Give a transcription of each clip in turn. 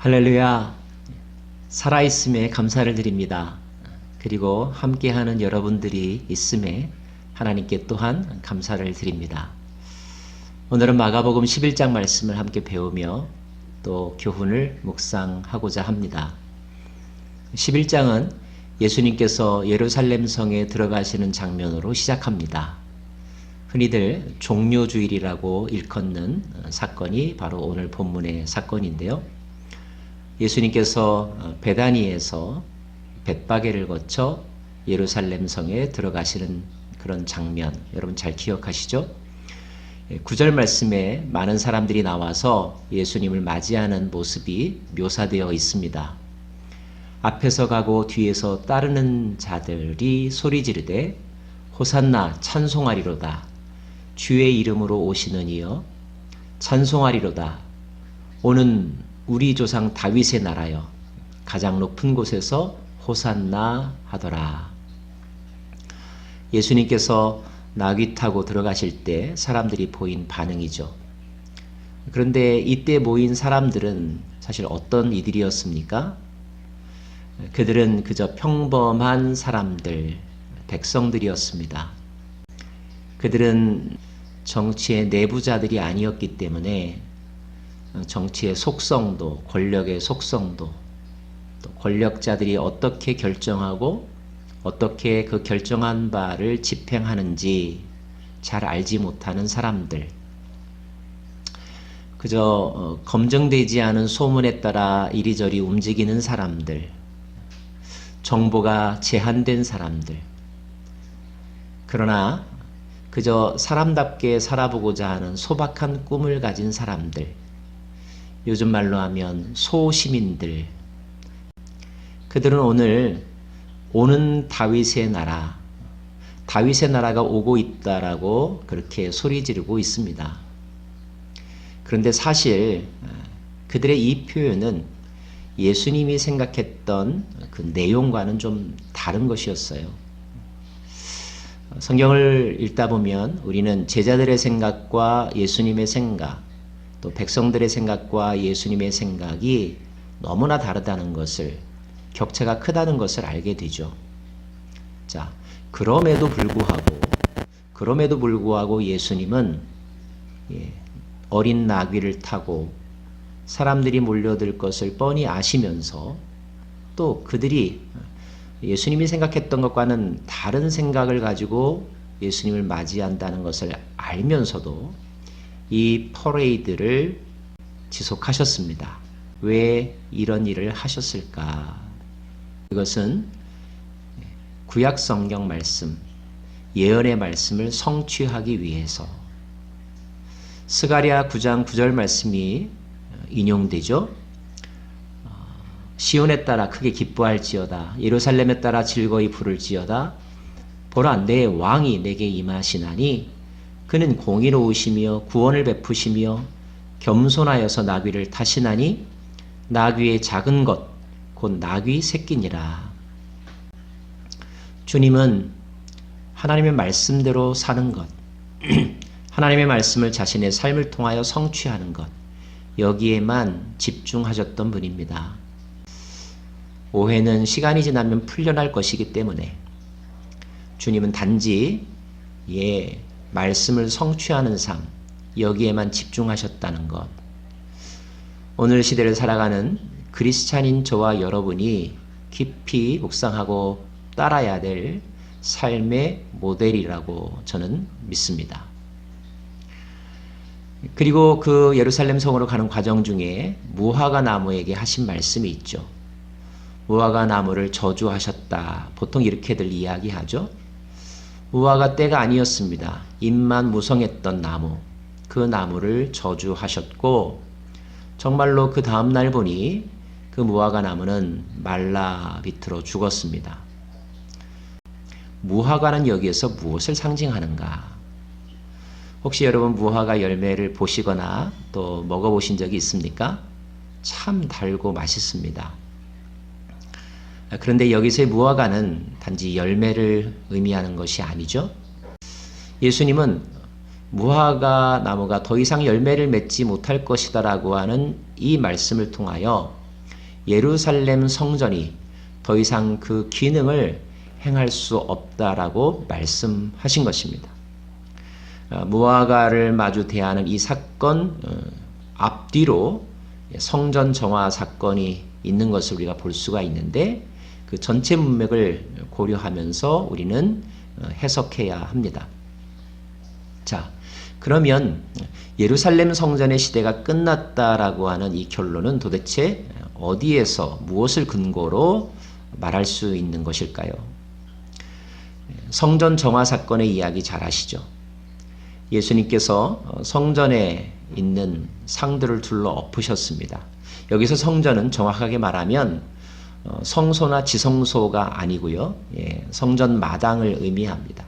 할렐루야. 살아있음에 감사를 드립니다. 그리고 함께하는 여러분들이 있음에 하나님께 또한 감사를 드립니다. 오늘은 마가복음 11장 말씀을 함께 배우며 또 교훈을 묵상하고자 합니다. 11장은 예수님께서 예루살렘 성에 들어가시는 장면으로 시작합니다. 흔히들 종료주일이라고 일컫는 사건이 바로 오늘 본문의 사건인데요. 예수님께서 베다니에서 벳바게를 거쳐 예루살렘 성에 들어가시는 그런 장면, 여러분 잘 기억하시죠? 9절 말씀에 많은 사람들이 나와서 예수님을 맞이하는 모습이 묘사되어 있습니다. 앞에서 가고 뒤에서 따르는 자들이 소리 지르되 호산나 찬송하리로다. 주의 이름으로 오시는 이여 찬송하리로다. 오는 우리 조상 다윗의 나라여 가장 높은 곳에서 호산나 하더라. 예수님께서 나귀 타고 들어가실 때 사람들이 보인 반응이죠. 그런데 이때 모인 사람들은 사실 어떤 이들이었습니까? 그들은 그저 평범한 사람들, 백성들이었습니다. 그들은 정치의 내부자들이 아니었기 때문에 정치의 속성도, 권력의 속성도, 또 권력자들이 어떻게 결정하고 어떻게 그 결정한 바를 집행하는지 잘 알지 못하는 사람들, 그저 검증되지 않은 소문에 따라 이리저리 움직이는 사람들, 정보가 제한된 사람들, 그러나 그저 사람답게 살아보고자 하는 소박한 꿈을 가진 사람들, 요즘 말로 하면 소시민들, 그들은 오늘 오는 다윗의 나라, 다윗의 나라가 오고 있다라고 그렇게 소리 지르고 있습니다. 그런데 사실 그들의 이 표현은 예수님이 생각했던 그 내용과는 좀 다른 것이었어요. 성경을 읽다 보면 우리는 제자들의 생각과 예수님의 생각, 또 백성들의 생각과 예수님의 생각이 너무나 다르다는 것을, 격차가 크다는 것을 알게 되죠. 자, 그럼에도 불구하고 예수님은 어린 나귀를 타고 사람들이 몰려들 것을 뻔히 아시면서 또 그들이 예수님이 생각했던 것과는 다른 생각을 가지고 예수님을 맞이한다는 것을 알면서도 이 퍼레이드를 지속하셨습니다. 왜 이런 일을 하셨을까? 이것은 구약 성경 말씀, 예언의 말씀을 성취하기 위해서. 스가랴 9장 9절 말씀이 인용되죠. 시온에 따라 크게 기뻐할지어다. 예루살렘에 따라 즐거이 부를지어다. 보라, 내 왕이 내게 임하시나니 그는 공의로우시며 구원을 베푸시며 겸손하여서 나귀를 타시나니 나귀의 작은 것 곧 나귀 새끼니라. 주님은 하나님의 말씀대로 사는 것, 하나님의 말씀을 자신의 삶을 통하여 성취하는 것, 여기에만 집중하셨던 분입니다. 오해는 시간이 지나면 풀려날 것이기 때문에 주님은 단지 말씀을 성취하는 삶, 여기에만 집중하셨다는 것. 오늘 시대를 살아가는 크리스찬인 저와 여러분이 깊이 묵상하고 따라야 될 삶의 모델이라고 저는 믿습니다. 그리고 그 예루살렘 성으로 가는 과정 중에 무화과 나무에게 하신 말씀이 있죠. 무화과 나무를 저주하셨다. 보통 이렇게들 이야기하죠. 무화과 때가 아니었습니다. 잎만 무성했던 나무, 그 나무를 저주하셨고 정말로 그 다음날 보니 그 무화과 나무는 말라 비틀어 죽었습니다. 무화과는 여기에서 무엇을 상징하는가? 혹시 여러분 무화과 열매를 보시거나 또 먹어보신 적이 있습니까? 참 달고 맛있습니다. 그런데 여기서의 무화과는 단지 열매를 의미하는 것이 아니죠. 예수님은 무화과 나무가 더 이상 열매를 맺지 못할 것이다 라고 하는 이 말씀을 통하여 예루살렘 성전이 더 이상 그 기능을 행할 수 없다라고 말씀하신 것입니다. 무화과를 마주 대하는 이 사건 앞뒤로 성전 정화 사건이 있는 것을 우리가 볼 수가 있는데 그 전체 문맥을 고려하면서 우리는 해석해야 합니다. 자, 그러면 예루살렘 성전의 시대가 끝났다라고 하는 이 결론은 도대체 어디에서 무엇을 근거로 말할 수 있는 것일까요? 성전 정화 사건의 이야기 잘 아시죠? 예수님께서 성전에 있는 상들을 둘러 엎으셨습니다. 여기서 성전은 정확하게 말하면 성소나 지성소가 아니고요. 성전 마당을 의미합니다.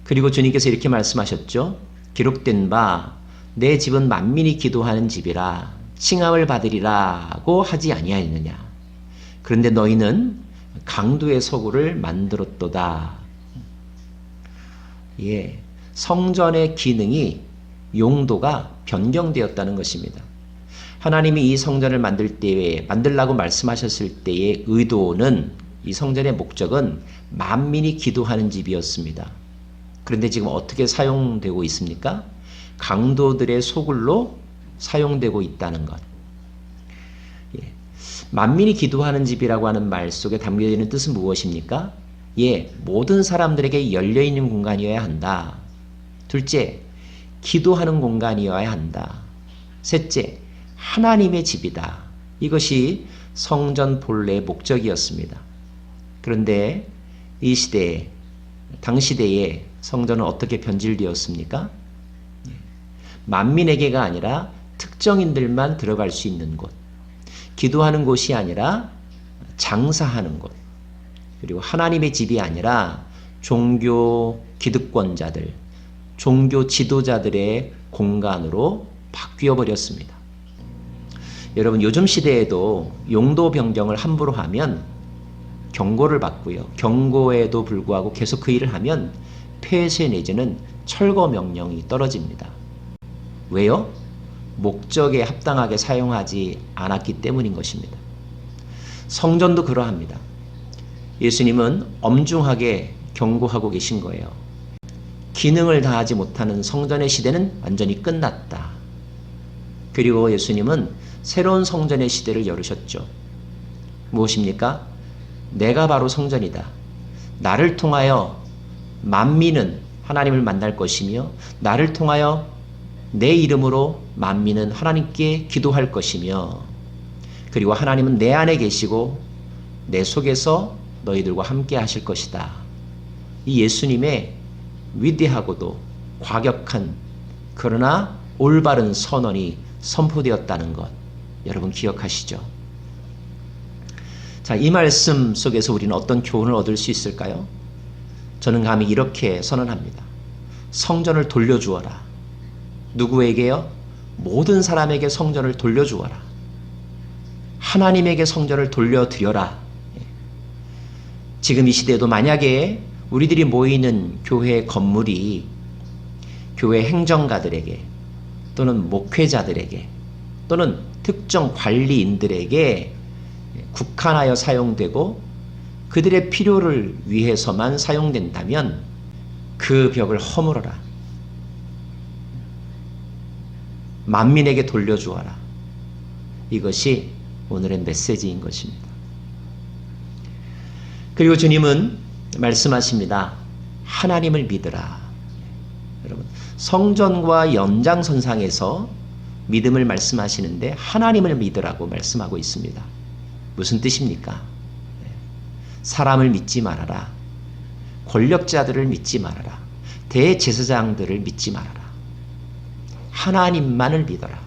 그리고 주님께서 이렇게 말씀하셨죠. 기록된 바 내 집은 만민이 기도하는 집이라 칭함을 받으리라고 하지 아니하였느냐. 그런데 너희는 강도의 서구를 만들었도다. 예, 성전의 기능이 용도가 변경되었다는 것입니다. 하나님이 이 성전을 만들라고 말씀하셨을 때의 의도는 이 성전의 목적은 만민이 기도하는 집이었습니다. 그런데 지금 어떻게 사용되고 있습니까? 강도들의 소굴로 사용되고 있다는 것. 예. 만민이 기도하는 집이라고 하는 말 속에 담겨져 있는 뜻은 무엇입니까? 예, 모든 사람들에게 열려있는 공간이어야 한다. 둘째, 기도하는 공간이어야 한다. 셋째, 하나님의 집이다. 이것이 성전 본래의 목적이었습니다. 그런데 이 시대에, 당시대에 성전은 어떻게 변질되었습니까? 만민에게가 아니라 특정인들만 들어갈 수 있는 곳, 기도하는 곳이 아니라 장사하는 곳, 그리고 하나님의 집이 아니라 종교 기득권자들, 종교 지도자들의 공간으로 바뀌어 버렸습니다. 여러분, 요즘 시대에도 용도 변경을 함부로 하면 경고를 받고요. 경고에도 불구하고 계속 그 일을 하면 폐쇄 내지는 철거 명령이 떨어집니다. 왜요? 목적에 합당하게 사용하지 않았기 때문인 것입니다. 성전도 그러합니다. 예수님은 엄중하게 경고하고 계신 거예요. 기능을 다하지 못하는 성전의 시대는 완전히 끝났다. 그리고 예수님은 새로운 성전의 시대를 열으셨죠. 무엇입니까? 내가 바로 성전이다. 나를 통하여 만민은 하나님을 만날 것이며 나를 통하여 내 이름으로 만민은 하나님께 기도할 것이며 그리고 하나님은 내 안에 계시고 내 속에서 너희들과 함께 하실 것이다. 이 예수님의 위대하고도 과격한 그러나 올바른 선언이 선포되었다는 것 여러분 기억하시죠? 자, 이 말씀 속에서 우리는 어떤 교훈을 얻을 수 있을까요? 저는 감히 이렇게 선언합니다. 성전을 돌려주어라. 누구에게요? 모든 사람에게 성전을 돌려주어라. 하나님에게 성전을 돌려드려라. 지금 이 시대에도 만약에 우리들이 모이는 교회 건물이 교회 행정가들에게 또는 목회자들에게 또는 특정 관리인들에게 국한하여 사용되고 그들의 필요를 위해서만 사용된다면 그 벽을 허물어라. 만민에게 돌려주어라. 이것이 오늘의 메시지인 것입니다. 그리고 주님은 말씀하십니다. 하나님을 믿으라. 여러분, 성전과 연장선상에서 믿음을 말씀하시는데 하나님을 믿으라고 말씀하고 있습니다. 무슨 뜻입니까? 사람을 믿지 말아라. 권력자들을 믿지 말아라. 대제사장들을 믿지 말아라. 하나님만을 믿어라.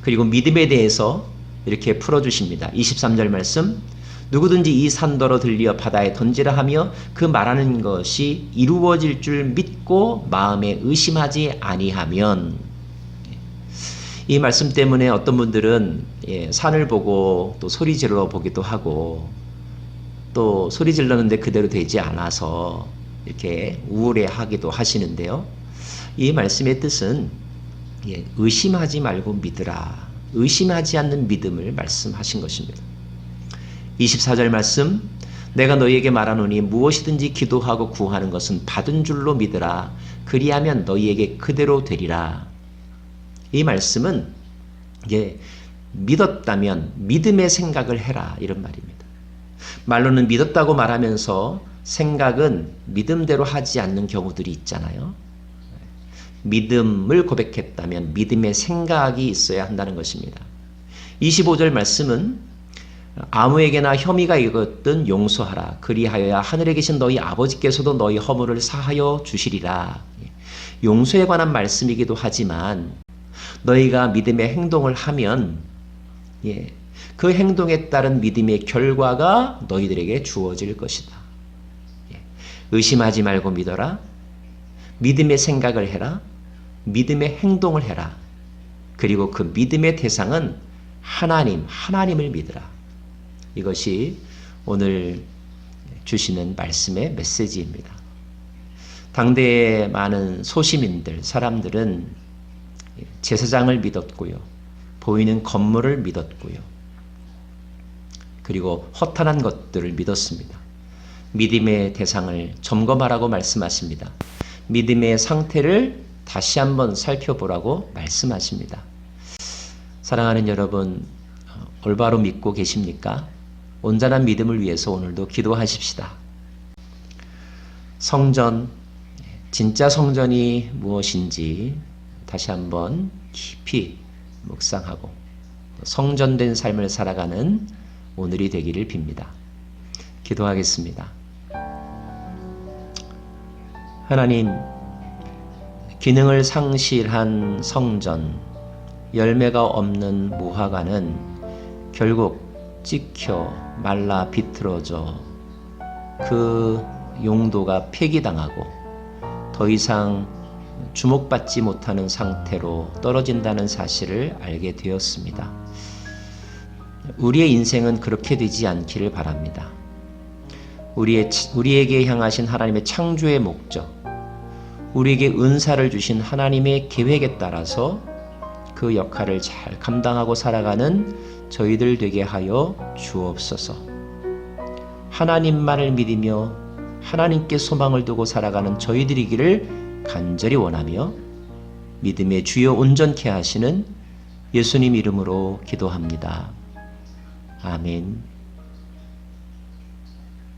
그리고 믿음에 대해서 이렇게 풀어주십니다. 23절 말씀, 누구든지 이 산더러 들리어 바다에 던지라 하며 그 말하는 것이 이루어질 줄 믿고 마음에 의심하지 아니하면. 이 말씀 때문에 어떤 분들은 산을 보고 또 소리 질러 보기도 하고 또 소리 질렀는데 그대로 되지 않아서 이렇게 우울해하기도 하시는데요. 이 말씀의 뜻은 의심하지 말고 믿으라. 의심하지 않는 믿음을 말씀하신 것입니다. 24절 말씀, 내가 너희에게 말하노니 무엇이든지 기도하고 구하는 것은 받은 줄로 믿으라. 그리하면 너희에게 그대로 되리라. 이 말씀은 이게 믿었다면 믿음의 생각을 해라 이런 말입니다. 말로는 믿었다고 말하면서 생각은 믿음대로 하지 않는 경우들이 있잖아요. 믿음을 고백했다면 믿음의 생각이 있어야 한다는 것입니다. 25절 말씀은 아무에게나 혐의가 있거든 용서하라. 그리하여야 하늘에 계신 너희 아버지께서도 너희 허물을 사하여 주시리라. 용서에 관한 말씀이기도 하지만 너희가 믿음의 행동을 하면 그 행동에 따른 믿음의 결과가 너희들에게 주어질 것이다. 의심하지 말고 믿어라. 믿음의 생각을 해라. 믿음의 행동을 해라. 그리고 그 믿음의 대상은 하나님을 믿으라. 이것이 오늘 주시는 말씀의 메시지입니다. 당대의 많은 소시민들, 사람들은 제사장을 믿었고요. 보이는 건물을 믿었고요. 그리고 허탄한 것들을 믿었습니다. 믿음의 대상을 점검하라고 말씀하십니다. 믿음의 상태를 다시 한번 살펴보라고 말씀하십니다. 사랑하는 여러분, 올바로 믿고 계십니까? 온전한 믿음을 위해서 오늘도 기도하십시다. 성전, 진짜 성전이 무엇인지 다시 한번 깊이 묵상하고 성전된 삶을 살아가는 오늘이 되기를 빕니다. 기도하겠습니다. 하나님, 기능을 상실한 성전, 열매가 없는 무화과는 결국 찍혀 말라 비틀어져 그 용도가 폐기당하고 더 이상 주목받지 못하는 상태로 떨어진다는 사실을 알게 되었습니다. 우리의 인생은 그렇게 되지 않기를 바랍니다. 우리에게 향하신 하나님의 창조의 목적, 우리에게 은사를 주신 하나님의 계획에 따라서 그 역할을 잘 감당하고 살아가는 저희들 되게 하여 주옵소서. 하나님만을 믿으며 하나님께 소망을 두고 살아가는 저희들이기를 간절히 원하며 믿음의 주여 온전케 하시는 예수님 이름으로 기도합니다. 아멘.